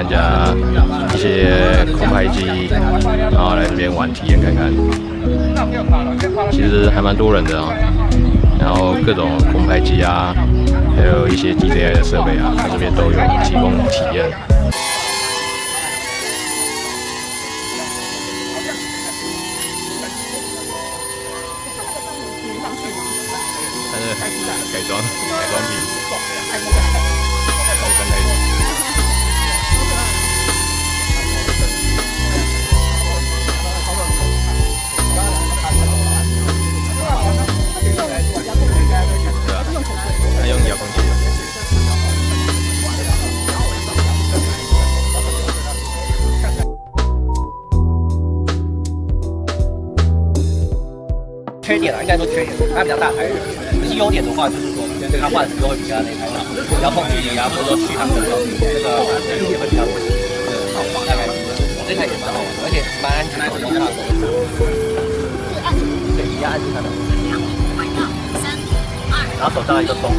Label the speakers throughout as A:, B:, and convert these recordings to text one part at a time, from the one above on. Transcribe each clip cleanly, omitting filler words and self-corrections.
A: 家一些空拍机，然后来这边玩体验看看。其实还蛮多人的啊，然后各种空拍机啊，还有一些 DJI 的设备啊，在这边都有提供体验。它是改装品。它用遥控器。
B: 缺点啊，应该说缺点，它比较大台。可是优点的话，就是说它换时候会比较那台遥控距离啊，或者说续航的时候，这个也会比较大概这台也蛮好玩的，而且蛮安全的，不怕手。对，你要按住它的，然后手上来就动。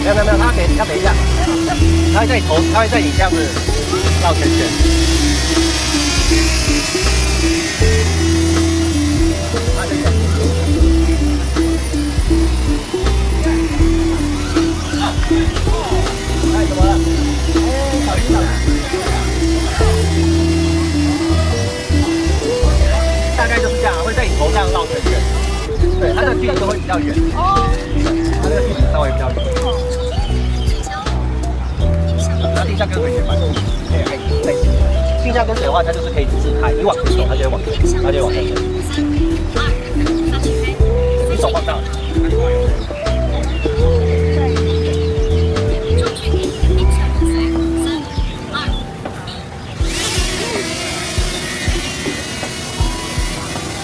B: 没有，它等一下，它会在你头，它会在你这样子绕圈圈。怎么了？小心了。大概就是这样，会在你头上绕圈圈。对，它的距离就会比较远。哦。它这个距离稍微比较远。然后定向跟随旋转，对，定向跟随的话，它就是可以自开，你往前走，它就会往前，它就会往前走。你手放大。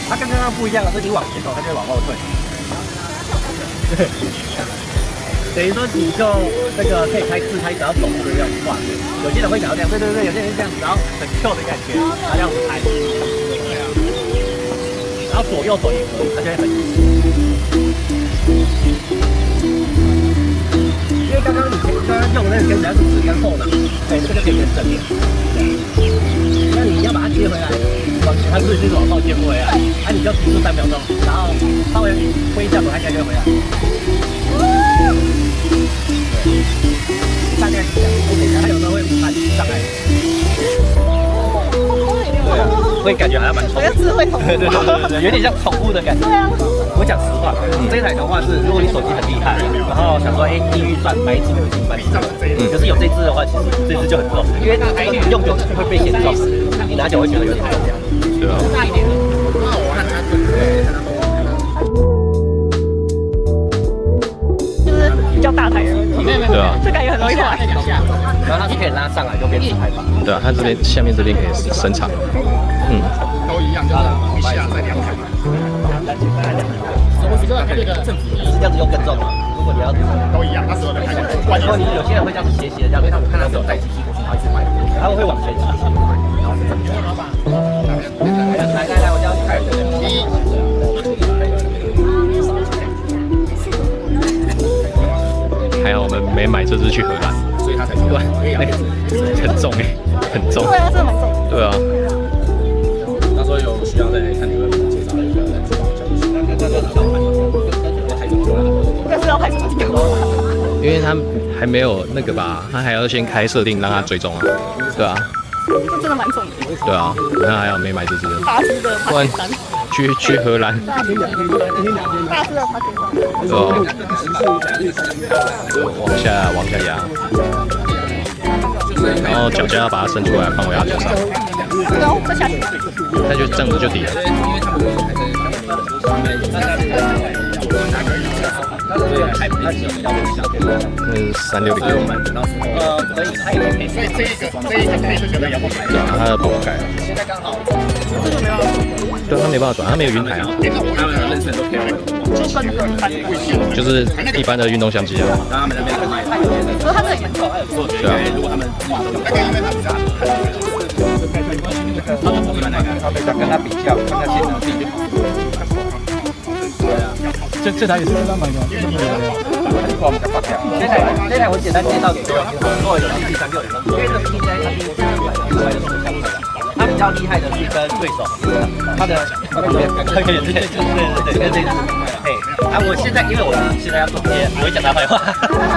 B: 它跟刚刚不一样了，是你往前走，它就会往后退。对，等于说你就这个可以开自开，只要走路这样画面。有些人会想要这样，对，有些人是这样子，然后很 Q 的感觉，然后这样子开。然后左右手也可以，它就会很。因为刚刚用的那个跟起来是只跟后脑，对，这个就可以跟正面。那你要把它接回来，往前，它是就是往后接不回来，你就停住3秒钟，然后稍微挥一下手，它应该就会回来。大概是这样，它有时候会慢上来。对啊，会感觉好像蛮宠物，对，有点像宠物的感觉。对啊。我讲实话，这台的话是，如果你手机很厉害，然后想说，低预算买一支5星半支，可是有这支的话，其实这支就很重，因为它用久会被嫌重，你拿久会觉得有点重。
A: 对啊。
B: 大一点的，
C: 就是比较大台的，
A: 对啊，
C: 这感觉很容易坏。
B: 然后它是可以拉上来就变自拍吧。
A: 对啊，它这边下面这边可以伸长。
D: 都一样，就是一下再2台。这个政府
B: 是这样子用更重嘛？如果你要
D: 都一样，它所有的台
B: 如果你有些人会这样子斜斜的这样子，我看他是有带起屁股，他一直拍，然后会往前倾斜，然后是正确的。来，我教你看。
A: 还好我们没买这只去荷兰，
D: 所以它才对，
A: 那个很重很重。
C: 对啊，真的蛮重。
A: 对啊。
D: 到时候有需要再看你们介绍一个再知道消息。
C: 应该是要拍什么地方？
A: 因为他还没有那个吧，他还要先开设定让他追踪啊。对啊。
C: 这真的蛮重的。
A: 对啊，那还好没买这只。
C: 大只的爬山山。
A: 去荷兰。
C: 大只的爬山山。
A: 对啊。往下压。然后脚尖要把它伸出来，放回它脚上。
C: 然后再下去。
A: 那就这样子就抵了。那是360。
B: 可以，它也可以。所以这一个配置可能要不改。
A: 对啊，它的不好改。
B: 现在刚好。
A: 对，它没办法转，它没有云台啊。
D: 他们的认证都可以。
A: 就是一般的运动相机啊。
D: 然后他们那边很卖。
C: 可是它这个严重，
A: 对啊。
D: 如果他们
B: 跟他比较，看他性能比就好。
E: 这台也是刚刚买的。
B: 这台我简单介绍给各位听好了，如果有兴趣360的，因为这个 DJI 它第一次出来的手枪车，它比较厉害的是跟对手，它的对，嘿，我现在因为我现在要做些，我会讲他坏话，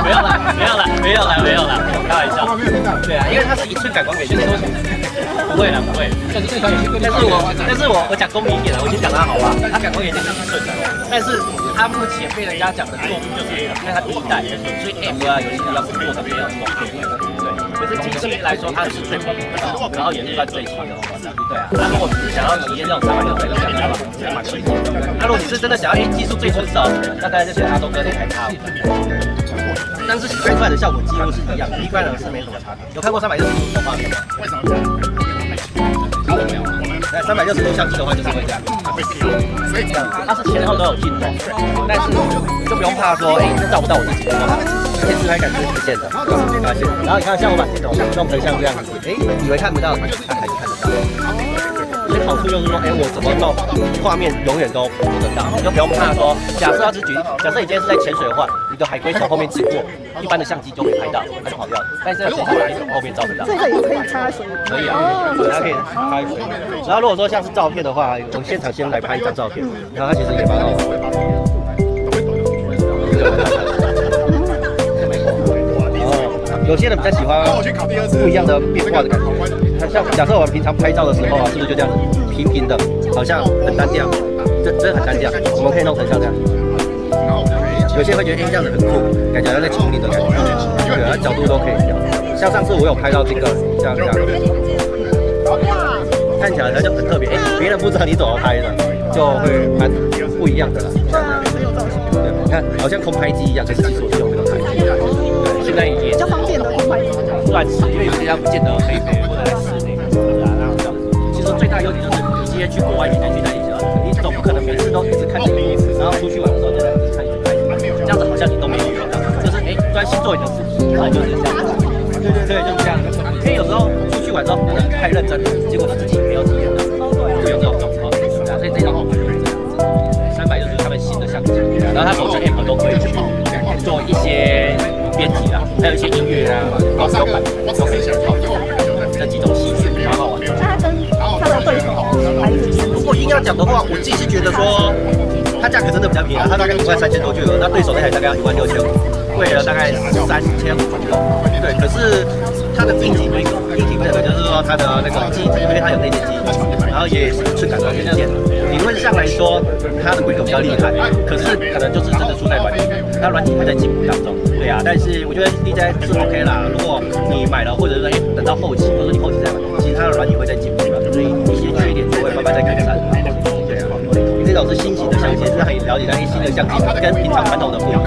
B: 没有啦，开玩笑，对啊，因为它是1寸感光元件，不会啦，但是我讲公平一点了，我先讲它好吧，它感光元件是1寸的，但是它目前被人家讲的错误就是因为它第一代，所以 M 啊游戏要是做的没有广对，可是机器来说它是最普通的，然后也是算最轻的，对啊，那如果你是想要体验这种360的感觉，蛮推荐的。那如果你是真的想要技术最纯熟，那大概就选阿东哥那台X5，但是拍出来的效果几乎是一样的，一般人是没什么差别。有看过360度的画面吗？为什么？360度相机的话就是会这样，所以这样它是前后都有镜头，但是就不用怕说，照不到我自己的话，而且自拍感是实现的，发现。然后你看像我把镜头弄成像这样子，以为看不到，它还是看得到。所以好处就是说，我怎么弄，画面永远都捕得到，你就不用怕说，假设你今天是在潜水的话，你的海龟从后面经过，一般的相机就会拍到，它就跑掉了。但是在水上来从后面照不到。
C: 这个也可以插水。
B: 可以啊，它可以拍水。然后如果说像是照片的话，我现场先来拍一张照片，然后它其实也蛮好玩的。有些人比较喜欢不一样的变化的感觉，像假设我们平常拍照的时候啊，是不是就这样平平的，好像很单调，真的很单调。我们可以弄成像这样，有些人会觉得这样子很酷，感觉好像在丛林的感觉，对，它角度都可以调。像上次我有拍到这个这样，看起来它就很特别，别人不知道你怎么拍的，就会蛮不一样的啦。对，你看好像空拍机一样，可是其实我是用这个拍机。现在也
C: 比较方便的空拍机，
B: 算是，因为有些人不见得可以飞或者在室内，对啊，那这样子。其实最大优点就是你今天去国外，你再去哪里玩，你总不可能每次都一直看荧幕，然后出去玩的时候就在一直看，这样子好像你都没有用到，就是专心做你的事情，然后就是这样子。对，就是这样子。因为有时候出去玩之后可能太认真了，结果自己没有体验到，会有这种状况。对啊，所以这种就是这样子。300就是他们新的相机，然后它手机 app 都可以去做一些编辑啊，还有一些音乐啊、高手版都可以想到这几种细节，蛮好玩的。
C: 那它跟它的对手还是？
B: 如果硬要讲的话，我自己是觉得说，它价格真的比较便宜，它大概13000多就有，那对手那台大概要16500，贵了大概3500左右。对，可是它的硬体规格就是说它的那个机体，因为它有内建机，然后也是1寸感光元件。理论上来说，它的规格比较厉害，可是可能就是真的出在软体，它软体还在进步当中。对啊，但是我觉得 DJI 是 OK 啦。如果你买了，或者是说等到后期，或者说你后期再买，其实它的软体会在进步的，所以一些缺点就会慢慢在改善。对啊，这种是新型的相机，是让你了解到新的相机跟平常传统的不一样。